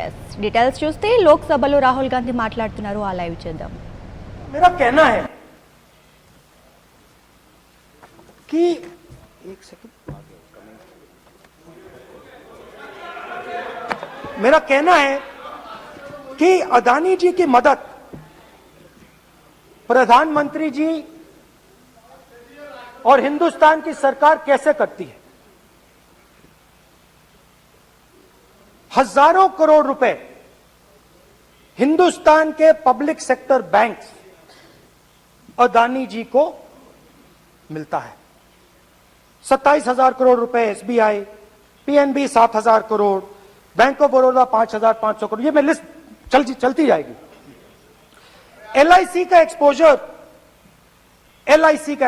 Yes details చూస్తే లోక్సభలో రాహుల్ గాంధీ మాట్లాడుతున్నారు ఆ లైవ్ చేద్దాం. मेरा कहना है कि एक सेकंड मेरा कहना है कि अदानी जी की मदद प्रधानमंत्री जी और हिंदुस्तान की सरकार कैसे करती है. हजारों करोड़ रुपए हिंदुस्तान के पब्लिक सेक्टर बैंक्स अदानी जी को मिलता है. 27,000 करोड़ रुपए SBI, PNB 7,000 crore, bank of Baroda 5,500 crore, ये मैं लिस्ट चलती जाएगी. एलआईसी का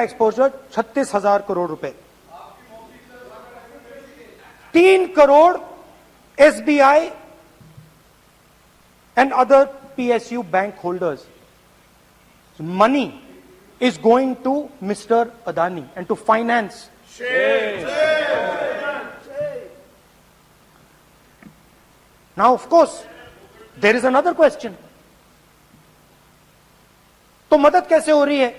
एक्सपोजर 36,000 करोड़ रुपए, 3 crore SBI and other PSU bank holders. Money is going to Mr. Adani and to finance. Now, of course, there is another question. तो मदद कैसे हो रही है?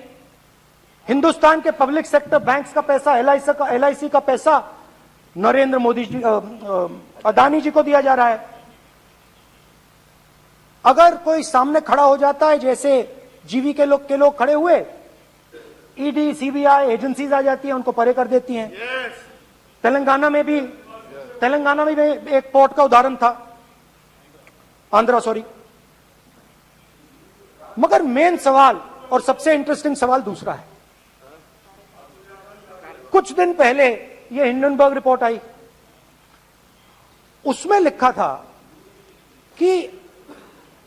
हिंदुस्तान के पब्लिक सेक्टर बैंक्स का पैसा, एलआईसी का पैसा नरेंद्र मोदी जी, अदानी जी को दिया जा रहा है. अगर कोई सामने खड़ा हो जाता है, जैसे जीवी के लोग खड़े हुए, ईडी सीबीआई एजेंसीज आ जाती है, उनको परे कर देती हैं. तेलंगाना में भी एक पोर्ट का उदाहरण था, आंध्रा सॉरी. मगर मेन सवाल और सबसे इंटरेस्टिंग सवाल दूसरा है. कुछ दिन पहले ये हिंडनबर्ग रिपोर्ट आई, उसमें लिखा था कि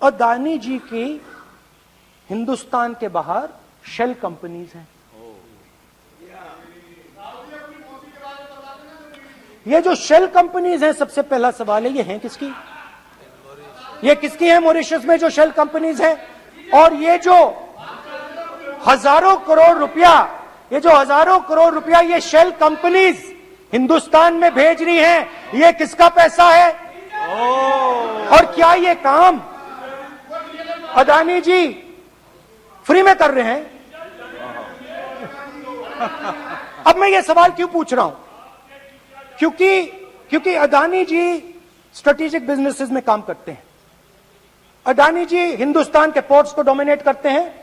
अदानी जी की हिंदुस्तान के बाहर शेल कंपनीज हैं. ये जो शेल कंपनीज हैं, सबसे पहला सवाल है, ये हैं किसकी? ये किसकी है मॉरिशस में जो शेल कंपनीज हैं? और ये जो हजारों करोड़ रुपया ये शेल कंपनीज हिंदुस्तान में भेज रही हैं, ये किसका पैसा है? और क्या ये काम अदानी जी फ्री में कर रहे हैं? अब मैं ये सवाल क्यों पूछ रहा हूं? क्योंकि अदानी जी स्ट्रेटेजिक बिजनेसेस में काम करते हैं. अदानी जी हिंदुस्तान के पोर्ट्स को डोमिनेट करते हैं.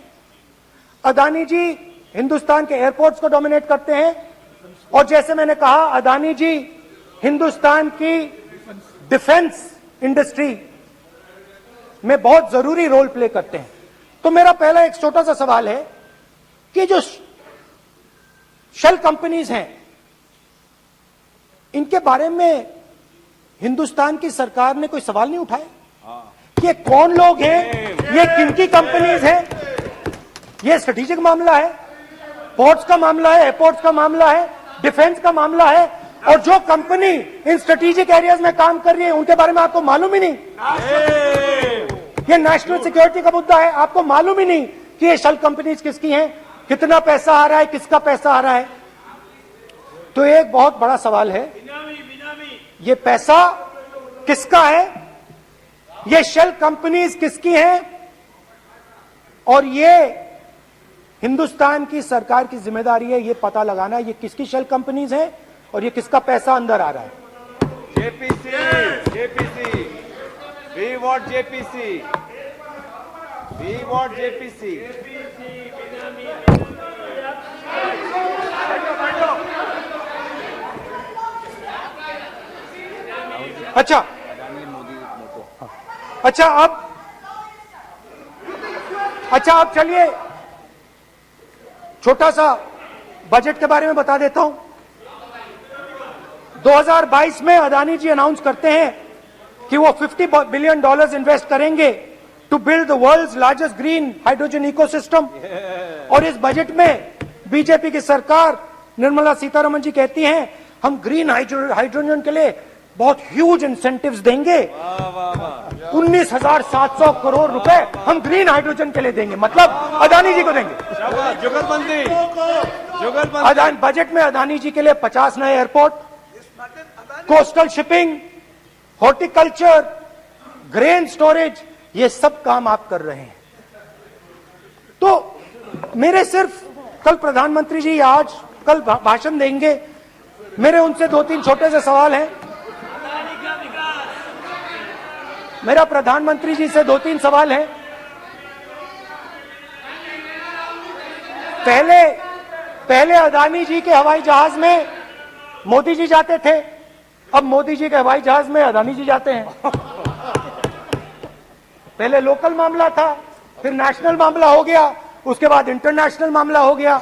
अदानी जी हिंदुस्तान के एयरपोर्ट्स को डोमिनेट करते हैं. और जैसे मैंने कहा, अदानी जी हिंदुस्तान की डिफेंस इंडस्ट्री में बहुत जरूरी रोल प्ले करते हैं. तो मेरा पहला एक छोटा सा सवाल है कि जो शेल कंपनीज हैं, इनके बारे में हिंदुस्तान की सरकार ने कोई सवाल नहीं उठाया? ये कौन लोग हैं, ये किनकी कंपनीज हैं? ये स्ट्रेटेजिक मामला है, पोर्ट्स का मामला है, एयरपोर्ट्स का मामला है, डिफेंस का मामला है. और जो कंपनी इन स्ट्रेटेजिक एरियाज में काम कर रही है, उनके बारे में आपको मालूम ही नहीं. ये नेशनल सिक्योरिटी का मुद्दा है, आपको मालूम ही नहीं कि ये शेल कंपनीज किसकी हैं, कितना पैसा आ रहा है, किसका पैसा आ रहा है. तो एक बहुत बड़ा सवाल है, ये पैसा किसका है, ये शेल कंपनीज किसकी हैं, और ये हिंदुस्तान की सरकार की जिम्मेदारी है ये पता लगाना ये किसकी शेल कंपनीज हैं और ये किसका पैसा अंदर आ रहा है. JPC, we want JPC. अच्छा अब चलिए छोटा सा बजट के बारे में बता देता हूं. 2022 में अदानी जी अनाउंस करते हैं कि वो $50 बिलियन इन्वेस्ट करेंगे to build the world's largest green hydrogen ecosystem. और इस बजट में बीजेपी की सरकार निर्मला सीतारमण जी कहती हैं हम ग्रीन हाइड्रोजन के लिए बहुत ह्यूज इंसेंटिव्स देंगे. 19,700 करोड़ रुपए हम ग्रीन हाइड्रोजन के लिए देंगे, मतलब अदानी जी को देंगे. जुगलबंदी बजट में अदानी जी के लिए 50 नए airport, coastal shipping, horticulture, grain storage, ये सब काम आप कर रहे हैं। तो मेरे सिर्फ कल प्रधानमंत्री जी आज कल भाषण देंगे, मेरे उनसे 2-3 छोटे से सवाल हैं। मेरा प्रधानमंत्री जी से 2-3 सवाल हैं। पहले अदानी जी के हवाई जहाज में मोदी जी जाते थे, अब मोदी जी के हवाई जहाज में अदानी जी जाते हैं। पहले लोकल मामला था, फिर नेशनल मामला हो गया, उसके बाद इंटरनेशनल मामला हो गया।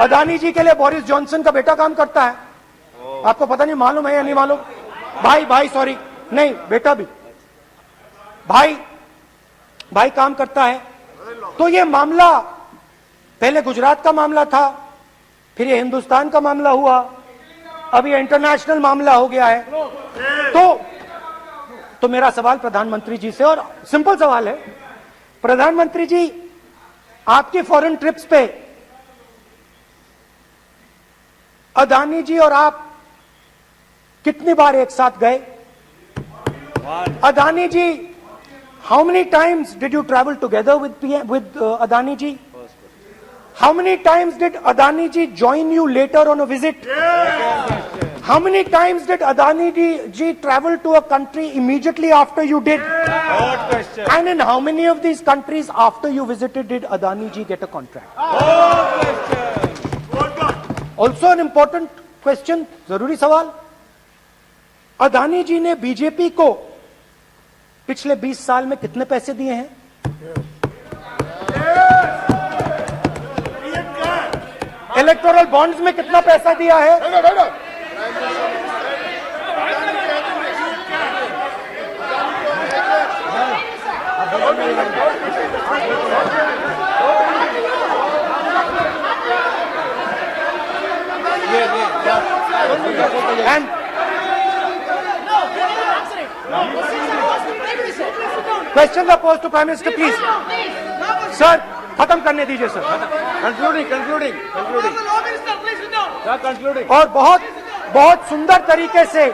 अदानी जी के लिए बोरिस जॉनसन का बेटा काम करता है, आपको पता नहीं मालूम है या नहीं मालूम? भाई सॉरी, नहीं बेटा भी, भाई काम करता है। तो ये मामला पहले गुजरात का मामला था, फिर ये हिंदुस्तान का मामला हुआ, अब ये इंटरनेशनल मामला हो गया है। तो मेरा सवाल प्रधानमंत्री जी से, और सिंपल सवाल है, प्रधानमंत्री जी आपकी फॉरेन ट्रिप्स पे अदानी जी और आप कितनी बार एक साथ गए? Adani ji, how many times did you travel together with Adani ji? How many times did Adani ji join you later on a visit? How many times did Adani ji travel to a country immediately after you did? Good question. And in how many of these countries after you visited did Adani ji get a contract? Good question. Also an important question, जरूरी सवाल, अदानी जी ने BJP को पिछले 20 साल में कितने पैसे दिए हैं? इलेक्टोरल बॉन्ड्स में कितना पैसा दिया है? And questions are posed to Prime Minister, please. Sir, खत्म करने दीजिए सर। Concluding. Sir, concluding. और बहुत सुंदर तरीके से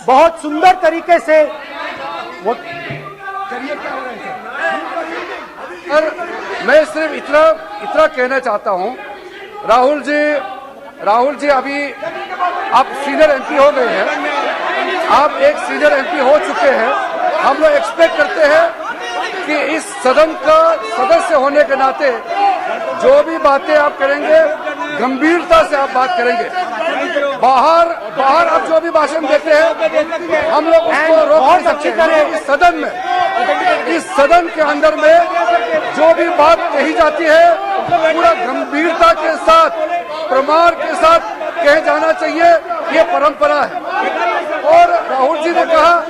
वो सर, मैं सिर्फ इतना कहना चाहता हूं, राहुल जी अभी आप सीनियर एमपी हो गए हैं, आप एक सीनियर एमपी हो चुके हैं। हम लोग एक्सपेक्ट करते हैं कि इस सदन का सदस्य होने के नाते जो भी बातें आप करेंगे गंभीरता से आप बात करेंगे। बाहर आप जो भी भाषण देते हैं हम लोग उसको रोक नहीं सकते हैं। इस सदन के अंदर में जो भी बात कही जाती है पूरा गंभीरता के साथ, प्रमाण के साथ कहे जाना चाहिए, ये परंपरा है। और राहुल जी ने कहा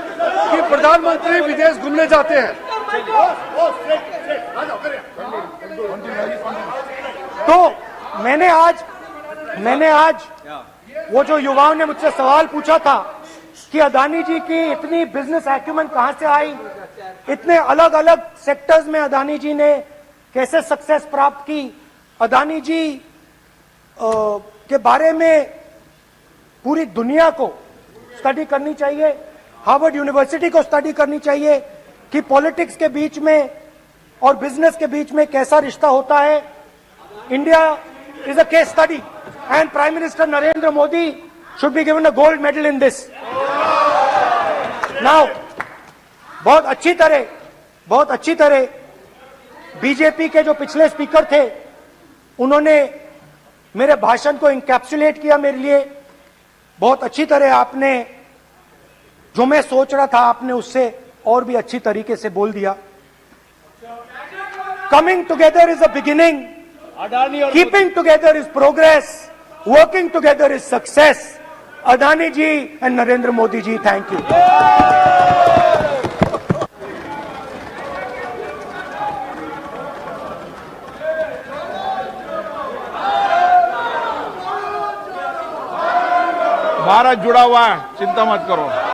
कि प्रधानमंत्री विदेश घूमने जाते हैं, तो मैंने आज वो जो युवाओं ने मुझसे सवाल पूछा था कि अदानी जी की इतनी बिजनेस एक्यूमेंट कहां से आई, इतने अलग अलग सेक्टर्स में अदानी जी ने कैसे सक्सेस प्राप्त की, अदानी जी के बारे में पूरी दुनिया को स्टडी करनी चाहिए, हार्वर्ड यूनिवर्सिटी को स्टडी करनी चाहिए कि पॉलिटिक्स के बीच में और बिजनेस के बीच में कैसा रिश्ता होता है। India is a case study and prime minister Narendra Modi should be given a gold medal in this. Now बहुत अच्छी तरह बीजेपी के जो पिछले स्पीकर थे उन्होंने मेरे भाषण को इंकैप्सुलेट किया मेरे लिए बहुत अच्छी तरह। आपने जो मैं सोच रहा था आपने उससे और भी अच्छी तरीके से बोल दिया। Coming together is a beginning, keeping together is progress, working together is success. Adani ji and Narendra Modi ji, thank you. Bharat जुड़ा हुआ है, चिंता मत करो।